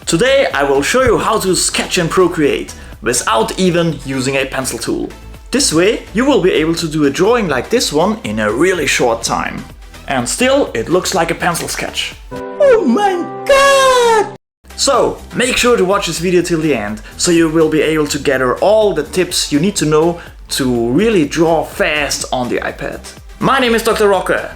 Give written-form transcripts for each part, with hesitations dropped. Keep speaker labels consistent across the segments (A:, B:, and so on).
A: Today I will show you how to sketch in Procreate without even using a pencil tool. This way you will be able to do a drawing like this one in a really short time. And still it looks like a pencil sketch. Oh my god! So make sure to watch this video till the end, so you will be able to gather all the tips you need to know to really draw fast on the iPad. My name is Dr. Rocker.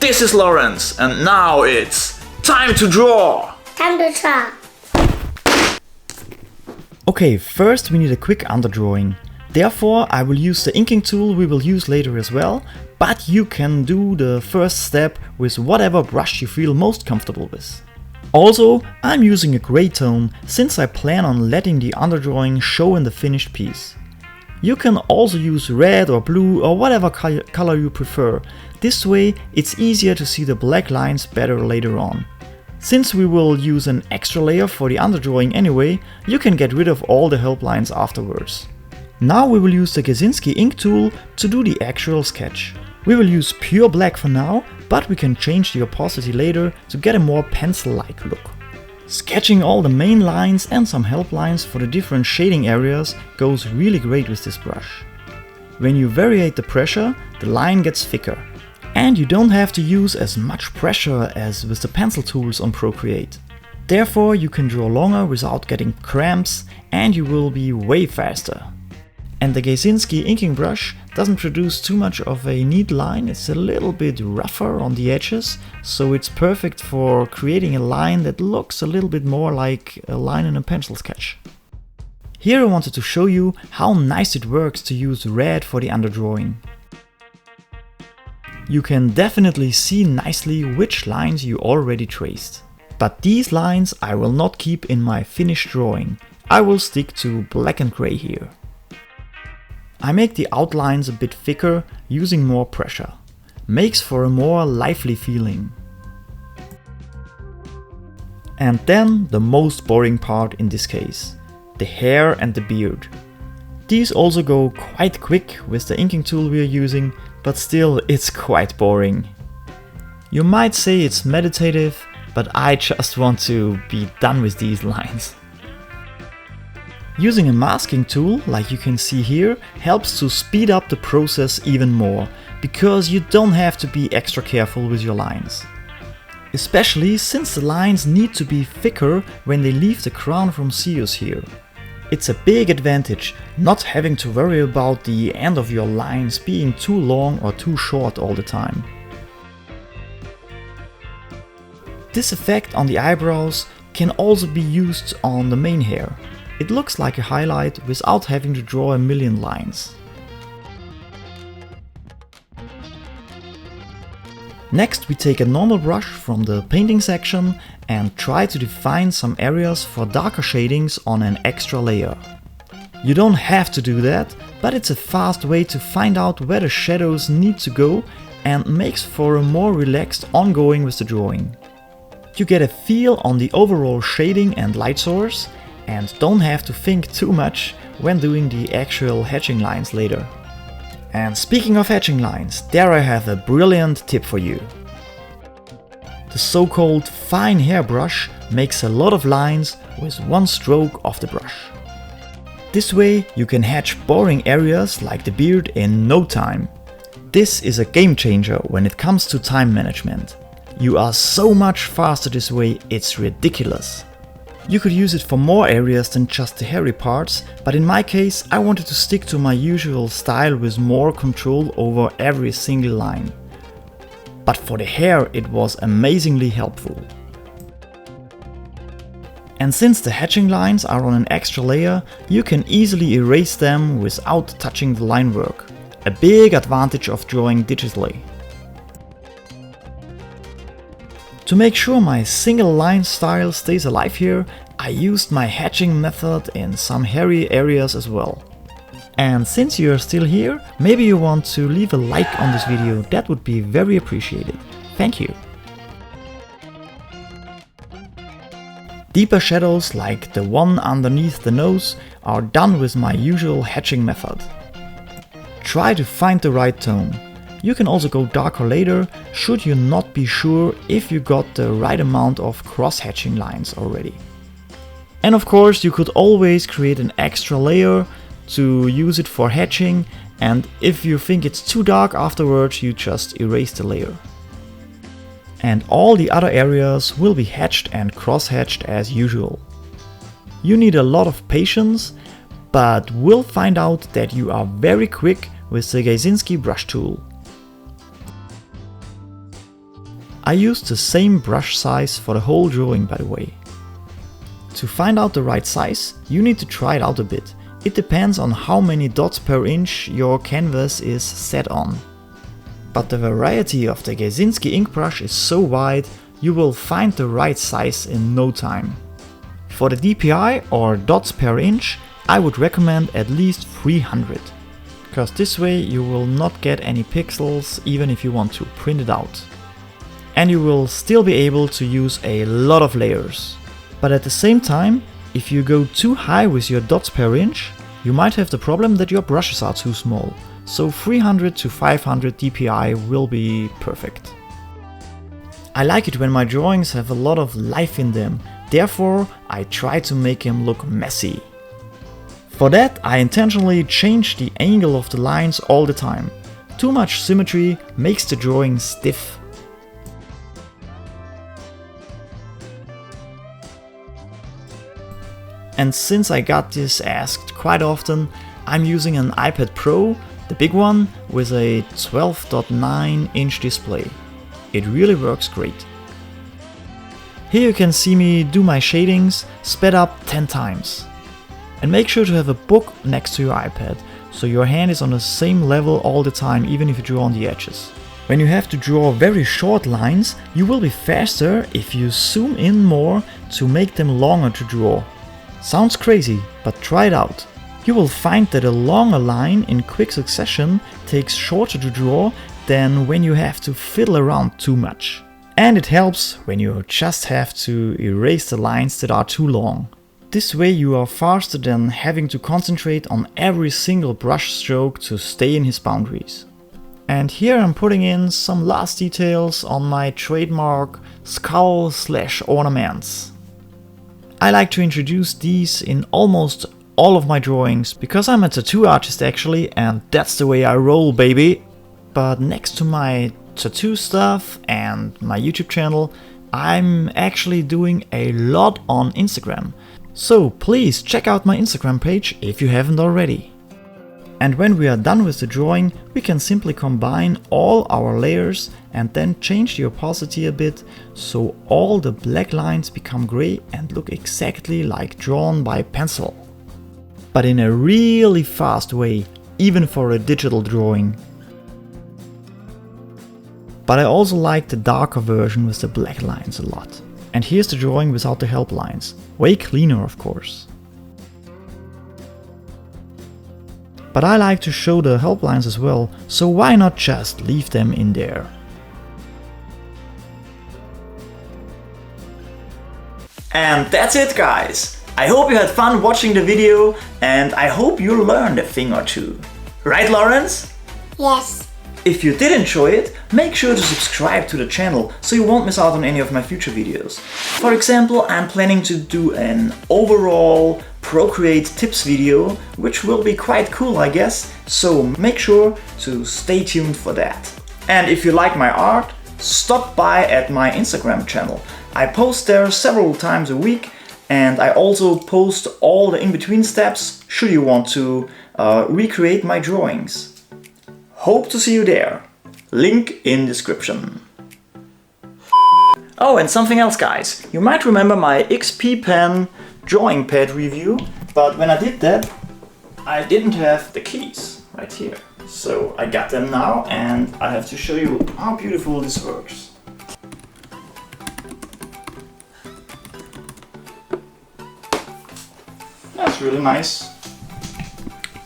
A: This is Lawrence, and now it's time to draw!
B: Time to draw.
C: Okay, first we need a quick underdrawing. Therefore I will use the inking tool we will use later as well, but you can do the first step with whatever brush you feel most comfortable with. Also, I'm using a gray tone since I plan on letting the underdrawing show in the finished piece. You can also use red or blue or whatever color you prefer. This way it's easier to see the black lines better later on. Since we will use an extra layer for the underdrawing anyway, you can get rid of all the help lines afterwards. Now we will use the Gasinski ink tool to do the actual sketch. We will use pure black for now, but we can change the opacity later to get a more pencil-like look. Sketching all the main lines and some help lines for the different shading areas goes really great with this brush. When you variate the pressure, the line gets thicker. And you don't have to use as much pressure as with the pencil tools on Procreate. Therefore you can draw longer without getting cramps, and you will be way faster. And the Gasinski inking brush doesn't produce too much of a neat line, it's a little bit rougher on the edges, so it's perfect for creating a line that looks a little bit more like a line in a pencil sketch. Here I wanted to show you how nice it works to use red for the underdrawing. You can definitely see nicely which lines you already traced. But these lines I will not keep in my finished drawing. I will stick to black and gray here. I make the outlines a bit thicker using more pressure. Makes for a more lively feeling. And then the most boring part in this case. The hair and the beard. These also go quite quick with the inking tool we are using, but still it's quite boring. You might say it's meditative, but I just want to be done with these lines. Using a masking tool, like you can see here, helps to speed up the process even more, because you don't have to be extra careful with your lines. Especially since the lines need to be thicker when they leave the crown from Zeus here. It's a big advantage not having to worry about the end of your lines being too long or too short all the time. This effect on the eyebrows can also be used on the main hair. It looks like a highlight without having to draw a million lines. Next we take a normal brush from the painting section and try to define some areas for darker shadings on an extra layer. You don't have to do that, but it's a fast way to find out where the shadows need to go and makes for a more relaxed ongoing with the drawing. You get a feel on the overall shading and light source and don't have to think too much when doing the actual hatching lines later. And speaking of hatching lines, there I have a brilliant tip for you. The so-called fine hairbrush makes a lot of lines with one stroke of the brush. This way you can hatch boring areas like the beard in no time. This is a game changer when it comes to time management. You are so much faster this way, it's ridiculous. You could use it for more areas than just the hairy parts, but in my case I wanted to stick to my usual style with more control over every single line. But for the hair it was amazingly helpful. And since the hatching lines are on an extra layer, you can easily erase them without touching the line work. A big advantage of drawing digitally. To make sure my single line style stays alive here, I used my hatching method in some hairy areas as well. And since you are still here, maybe you want to leave a like on this video, that would be very appreciated. Thank you. Deeper shadows like the one underneath the nose are done with my usual hatching method. Try to find the right tone. You can also go darker later, should you not be sure if you got the right amount of cross-hatching lines already. And of course, you could always create an extra layer to use it for hatching, and if you think it's too dark afterwards, you just erase the layer. And all the other areas will be hatched and cross-hatched as usual. You need a lot of patience, but will find out that you are very quick with the Gazinski brush tool. I used the same brush size for the whole drawing, by the way. To find out the right size, you need to try it out a bit. It depends on how many dots per inch your canvas is set on. But the variety of the Gazinski ink brush is so wide, you will find the right size in no time. For the DPI or dots per inch, I would recommend at least 300. Because this way you will not get any pixels even if you want to print it out. And you will still be able to use a lot of layers. But at the same time, if you go too high with your dots per inch, you might have the problem that your brushes are too small. So 300 to 500 DPI will be perfect. I like it when my drawings have a lot of life in them, therefore I try to make them look messy. For that I intentionally change the angle of the lines all the time. Too much symmetry makes the drawing stiff. And since I got this asked quite often, I'm using an iPad Pro, the big one, with a 12.9 inch display. It really works great. Here you can see me do my shadings sped up 10 times. And make sure to have a book next to your iPad, so your hand is on the same level all the time, even if you draw on the edges. When you have to draw very short lines, you will be faster if you zoom in more to make them longer to draw. Sounds crazy, but try it out. You will find that a longer line in quick succession takes shorter to draw than when you have to fiddle around too much. And it helps when you just have to erase the lines that are too long. This way you are faster than having to concentrate on every single brush stroke to stay in his boundaries. And here I'm putting in some last details on my trademark skull/ornaments. I like to introduce these in almost all of my drawings, because I'm a tattoo artist actually, and that's the way I roll, baby. But next to my tattoo stuff and my YouTube channel, I'm actually doing a lot on Instagram. So please check out my Instagram page if you haven't already. And when we are done with the drawing, we can simply combine all our layers and then change the opacity a bit, so all the black lines become gray and look exactly like drawn by pencil. But in a really fast way, even for a digital drawing. But I also like the darker version with the black lines a lot. And here's the drawing without the help lines. Way cleaner, of course. But I like to show the help lines as well, so why not just leave them in there?
A: And that's it, guys! I hope you had fun watching the video, and I hope you learned a thing or two. Right, Lawrence?
B: Yes.
A: If you did enjoy it, make sure to subscribe to the channel so you won't miss out on any of my future videos. For example, I'm planning to do an overall PROCREATE tips video, which will be quite cool, I guess, so make sure to stay tuned for that. And if you like my art, stop by at my Instagram channel. I post there several times a week, and I also post all the in-between steps should you want to recreate my drawings. Hope to see you there. Link in description. Oh, and something else, guys. You might remember my XP Pen drawing pad review, but when I did that, I didn't have the keys right here. So I got them now, and I have to show you how beautiful this works. That's really nice.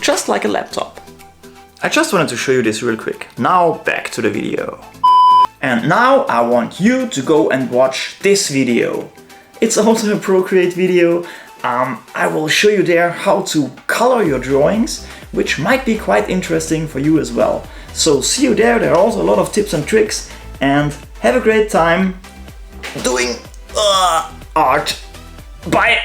A: Just like a laptop. I just wanted to show you this real quick. Now back to the video. And now I want you to go and watch this video. It's also a PROCREATE video. I will show you there how to color your drawings, which might be quite interesting for you as well. So see you there, there are also a lot of tips and tricks, and have a great time doing art. Bye!